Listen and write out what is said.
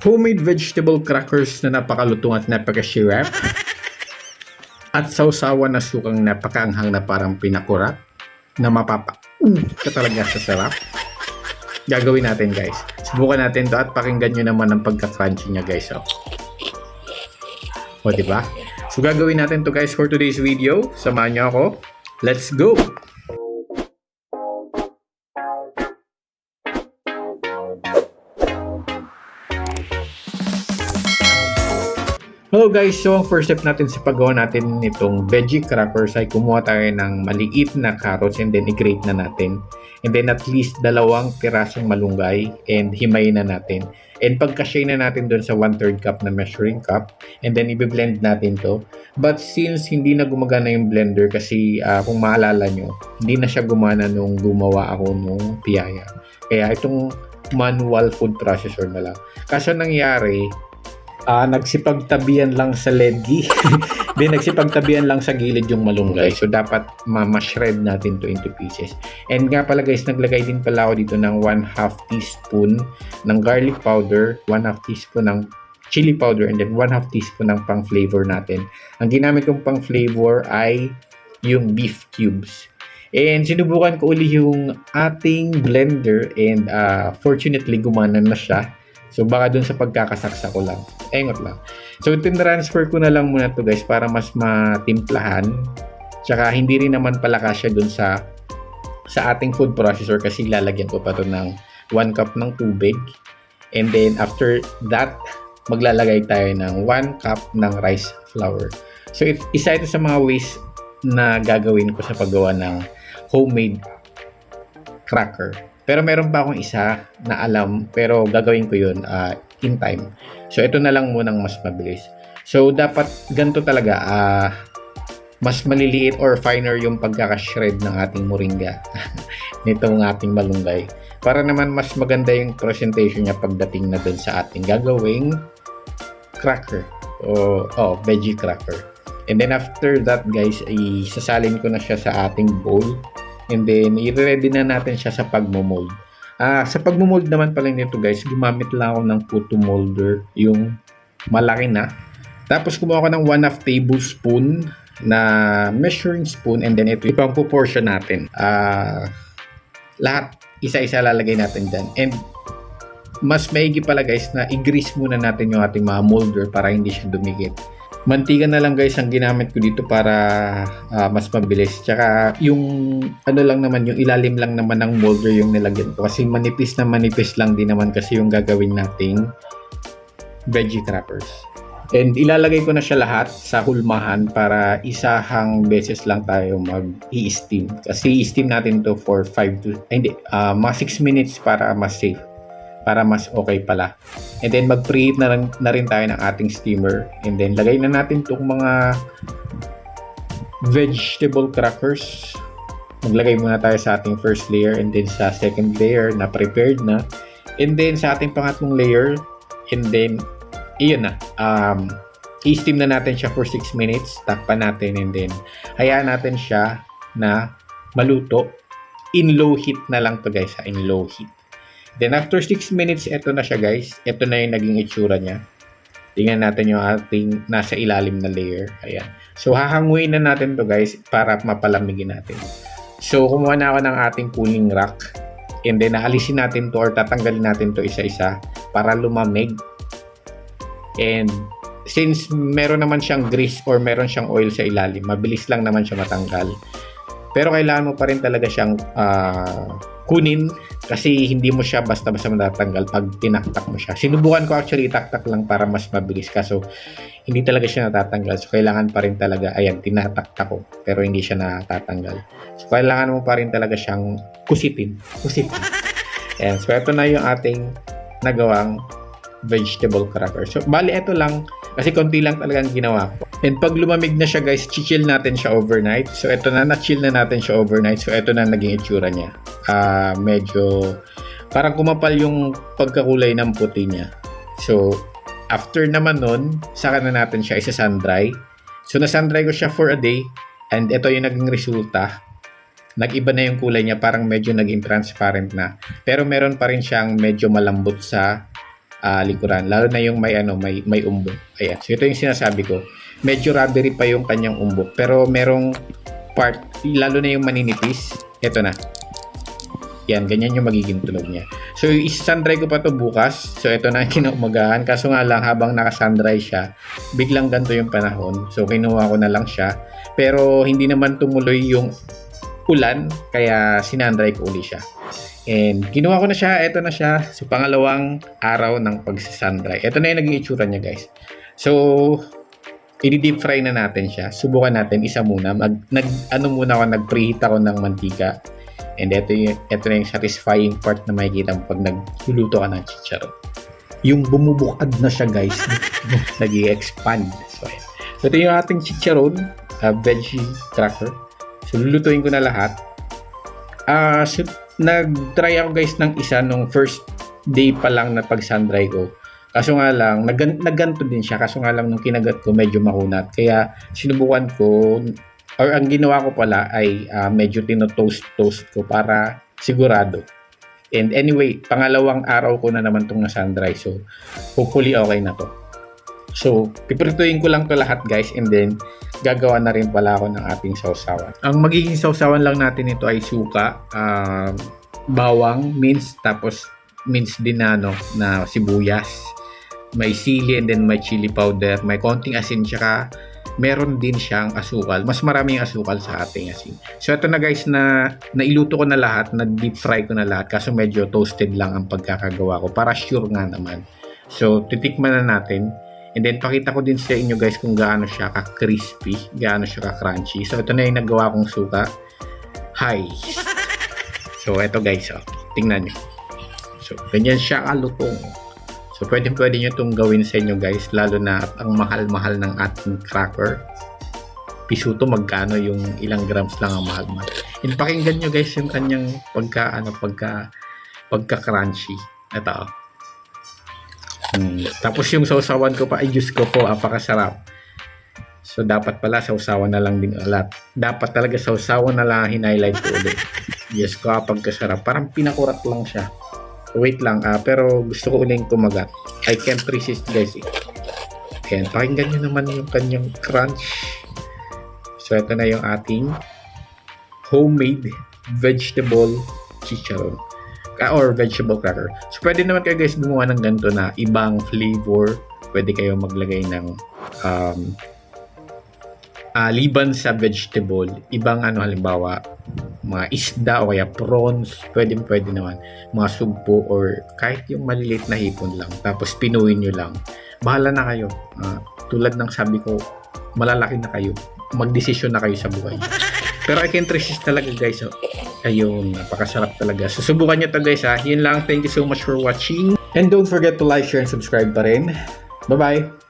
Homemade vegetable crackers na napakalutong at napakasirap. At sausawan na sukang napakaanghang na parang pinakurat na ka talaga sa sarap. Gagawin natin guys. Subukan natin to at pakinggan nyo naman ang pagka-crunchy niya guys. O diba? So gagawin natin to guys for today's video. Samahan nyo ako. Let's go! Hello guys, so ang first step natin sa paggawa natin nitong veggie crackers ay kumuha tayo ng maliit na carrots and then i-grate na natin. And then at least 2 pirasong malunggay and himayin na natin. And pagkashay na natin doon sa 1/3 cup na measuring cup and then i-blend natin to. But since hindi na gumagana yung blender kasi kung maalala nyo, hindi na siya gumana nung gumawa ako nung piyaya. Kaya itong manual food processor na lang. Kaso nangyari, nagsipagtabihan lang sa ledgi. Then nagsipagtabihan lang sa gilid yung malunggay. So dapat ma-shred natin to into pieces. And nga pala guys, naglagay din pala ako dito ng 1/2 teaspoon ng garlic powder, 1/2 teaspoon ng chili powder, and then 1/2 teaspoon ng pang flavor natin. Ang ginamit kong pang flavor ay yung beef cubes. And sinubukan ko uli yung ating blender and fortunately gumana na siya. So baka dun sa pagkakasaksa ko lang. Engot lang. So tinransfer ko na lang muna to guys para mas matimplahan. Tsaka hindi rin naman pala kasya dun sa ating food processor kasi lalagyan ko pa to ng 1 cup ng tubig. And then after that, maglalagay tayo ng 1 cup ng rice flour. So isa ito sa mga ways na gagawin ko sa paggawa ng homemade cracker. Pero meron pa akong isa na alam pero gagawin ko yun in time. So ito na lang munang mas mabilis. So dapat ganito talaga, mas maliliit or finer yung pagkaka-shred ng ating moringa nitong ating malunggay. Para naman mas maganda yung presentation niya pagdating na dun sa ating gagawing cracker o veggie cracker. And then after that guys, isasalin ko na siya sa ating bowl. And then, i-ready na natin siya sa pagmo-mold. Sa pagmo-mold naman pala nito guys, gumamit lang ako ng photo molder, yung malaki na. Tapos kumuha ko ng 1/2 tablespoon na measuring spoon and then ito ipang proportion natin. Lahat, isa-isa lalagay natin dyan. And mas maigi pala guys na i-grease muna natin yung ating mga molder para hindi siya dumikit. Mantika na lang guys ang ginamit ko dito para mas mabilis. Tsaka yung ano lang naman, yung ilalim lang naman ng molder yung nilagyan ko. Kasi manipis na manipis lang din naman kasi yung gagawin nating veggie crackers. And ilalagay ko na siya lahat sa hulmahan para isahang beses lang tayo mag-i-steam. Kasi i-steam natin to for mga 6 minutes para mas safe. Para mas okay pala. And then mag-preheat na rin tayo ng ating steamer. And then lagay na natin itong mga vegetable crackers. Maglagay muna tayo sa ating first layer and then sa second layer na prepared na. And then sa ating pangatlong layer. And then iyon na. I-steam na natin siya for 6 minutes. Takpan natin and then hayaan natin siya na maluto. In low heat na lang to guys. In low heat. Then after 6 minutes, ito na siya guys. Ito na yung naging itsura niya. Tingnan natin yung ating nasa ilalim na layer. Ayan. So hahanguin na natin to guys para mapalamigin natin. So kumuha na ako ng ating cooling rack. And then naalisin natin to or tatanggalin natin to isa-isa para lumamig. And since meron naman siyang grease or meron siyang oil sa ilalim, mabilis lang naman siya matanggal. Pero kailangan mo pa rin talaga siyang kunin kasi hindi mo siya basta-basta matatanggal pag tinaktak mo siya. Sinubukan ko actually itaktak lang para mas mabilis kaso hindi talaga siya natatanggal. So kailangan pa rin talaga, ayan, tinataktak ko pero hindi siya natatanggal. So kailangan mo pa rin talaga siyang kusitin. Ayan, so ito na yung ating nagawang vegetable cracker. So bali ito lang kasi konti lang talagang ginawa ko. And pag lumamig na siya guys, chill natin siya overnight. So ito na-chill na natin siya overnight. So ito na naging itsura niya. Medyo parang kumapal yung pagkakulay ng puti niya. So after naman nun, saka na natin siya isa-sun-dry. So na-sun-dry ko siya for a day. And ito yung naging resulta. Nag-iba na yung kulay niya. Parang medyo naging transparent na. Pero meron pa rin siyang medyo malambot sa likuran. Lalo na yung may umbok. Ayan. So ito yung sinasabi ko. Medyo rubbery pa yung kanyang umbok. Pero merong part, lalo na yung maninipis. Ito na. Yan, ganyan yung magiging tunog niya. So, isasundry ko pa to bukas. So, ito na ang kinaumagahan. Kaso nga lang, habang nakasundry siya, biglang ganito yung panahon. So, kinuha ko na lang siya. Pero, hindi naman tumuloy yung ulan. Kaya, sinundry ko uli siya. And, kinuha ko na siya. Ito na siya. So, pangalawang araw ng pagsasundry. Ito na yung naging itsura niya, guys. So, i-deep fry na natin siya. Subukan natin. Isa muna. Nag-preheat ako ng mantika. And ito na yung satisfying part na makikita mo pag nagluluto ka ng chicharon. Yung bumubukad na siya, guys. Nag-i-expand. So, ito yung ating chicharon, veggie cracker. So, lulutuin ko na lahat. So, nag-try ako, guys, ng isa nung first day pa lang na pag-sundry ko. Kaso nga lang, nagganto din siya. Kaso nga lang, nung kinagat ko, medyo makunat. Kaya, sinubukan ko, or ang ginawa ko pala ay medyo tino-toast ko para sigurado. And anyway, pangalawang araw ko na naman itong na-sundry. So, hopefully okay na to. So, piprituin ko lang to lahat, guys. And then, gagawa na rin pala ako ng ating sausawan. Ang magiging sausawan lang natin ito ay suka, bawang, mince, tapos mince din na sibuyas. May sili and then may chili powder. May konting asin, tsaka meron din siyang asukal. Mas maraming asukal sa ating asin. So, ito na, guys, na nailuto ko na lahat, na deep fry ko na lahat, kaso medyo toasted lang ang pagkakagawa ko para sure nga naman. So, titikman na natin. And then, pakita ko din sa inyo, guys, kung gaano siya ka-crispy, gaano siya ka-crunchy. So, ito na yung nagawa kong suka. Hi! So, ito, guys, tingnan nyo. So, ganyan siya kalutong. So, pwede nyo itong gawin sa inyo, guys. Lalo na ang mahal-mahal ng ating cracker. Piso to, magkano yung ilang grams lang ang mahal-mahal. And pakinggan nyo, guys, yung kanyang pagka-crunchy. Ito. Tapos yung sausawan ko pa, ay Diyos ko po, apakasarap. So, dapat pala sausawan na lang din ulit. Dapat talaga sausawan na lang hinighlight ko ulit. Diyos ko, apagkasarap. Parang pinakurat lang siya. Wait lang, pero gusto ko uling kumagat. I can't resist, guys. Ayan, pakinggan nyo naman yung kanyang crunch. So, ito na yung ating homemade vegetable chicharon. Or vegetable cracker. So, pwede naman kayo, guys, gumawa ng ganito na ibang flavor. Pwede kayo maglagay ng liban sa vegetable. Ibang halimbawa, mga isda o kaya prawns, pwede naman. Mga sugpo or kahit yung maliliit na hipon lang. Tapos pinuin nyo lang. Bahala na kayo. Tulad ng sabi ko, malalaki na kayo. Magdesisyon na kayo sa buhay. Pero I can't resist talaga, guys. Ayun, napakasarap talaga. Susubukan nyo to, guys. Yun lang. Thank you so much for watching. And don't forget to like, share, and subscribe pa rin. Bye-bye!